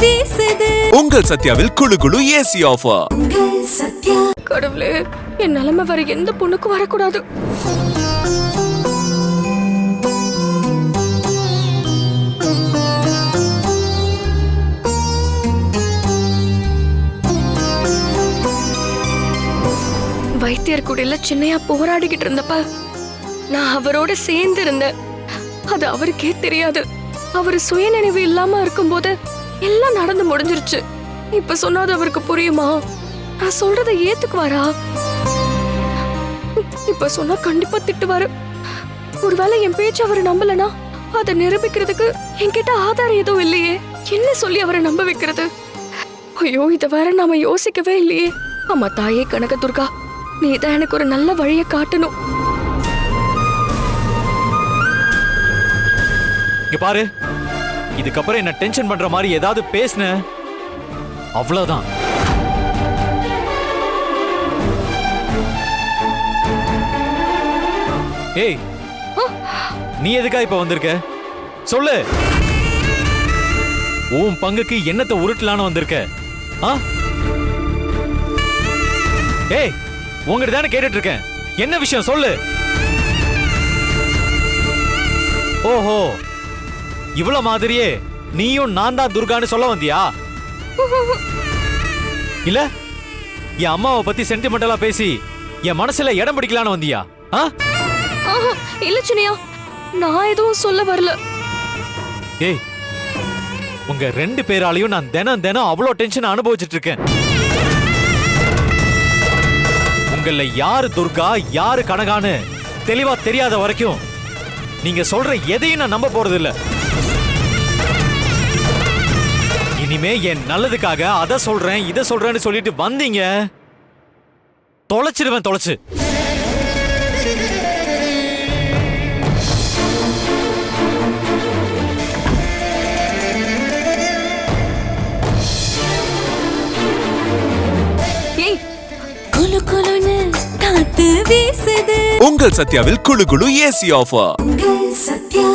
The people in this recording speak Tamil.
வீசுது. உங்கள் சத்யாவில் குளு குளு ஏசி ஆஃபர். கடவுளே, என் நிலைமை வேற எந்த பொண்ணுக்கும் வரக்கூடாது. வைத்தியர் கூடையில சின்னையா போராடிக்கிட்டு இருந்தப்ப நான் அவரோட சேர்ந்து இருந்தேன். அது அவருக்கே தெரியாது. அவரு சுயநினைவு இல்லாம இருக்கும்போது எல்லாம் நடந்து முடிஞ்சிருச்சு. இப்ப சொன்னாது அவருக்கு புரியுமா? நான் சொல்றதை ஏத்துக்குவாரா? இப்ப சொன்னா கண்டிப்பா திட்டுவாரு. ஒருவேளை என் பேச்சு அவரை நம்பலனா அதை நிரூபிக்கிறதுக்கு என்கிட்ட ஆதாரம் எதுவும் இல்லையே. என்ன சொல்லி அவரை நம்ப வைக்கிறது? ஐயோ, இத வேற நாம யோசிக்கவே இல்லையே. அம்மா தாயே கனகதுர்கா, நீதான் எனக்கு ஒரு நல்ல வழியை காட்டணும். இங்க பாரு, இதுக்கப்புறம் என்ன டென்ஷன் பண்ற மாதிரி ஏதாவது பேசுன அவ்வளவுதான். ஏய், நீ எதுக்கா இப்ப வந்திருக்க? சொல்லு. உன் பங்குக்கு என்னத்தை உருட்டலான்னு வந்திருக்க? ஏய், உங்ககிட்ட தானே கேட்டுட்டு இருக்கேன். என்ன விஷயம் சொல்லு. ஓஹோ, இவ்வளவு மாதிரியே நீயும் நான் தான் துர்கான்னு சொல்ல வந்தியா? இல்ல என் அம்மாவை பத்தி சென்டிமெண்டலா பேசி என் மனசுல இடம் பிடிக்கலான்னு வந்தியா? இல்ல சின்னையா, நான் எதுவும் சொல்ல வரல. ஏய், உங்க ரெண்டு பேராலையும் நான் தினம் தினம் அவ்வளவு டென்ஷன் அனுபவிச்சுட்டு இருக்கேன். உங்கள யாரு துர்கா யாரு கனகான்னு தெளிவா தெரியாத வரைக்கும் நீங்க சொல்ற எதையும் நான் நம்ப போறது இல்ல. இனிமே என் நல்லதுக்காக அதை சொல்றேன் இதை சொல்றேன்னு சொல்லிட்டு வந்தீங்க, தொலைச்சிடுவேன். தொலைச்சு குளு குளுன்னு காத்து வீசுது. உங்கள் சத்யாவில் குளு குளு ஏசி ஆஃபர். சத்யா.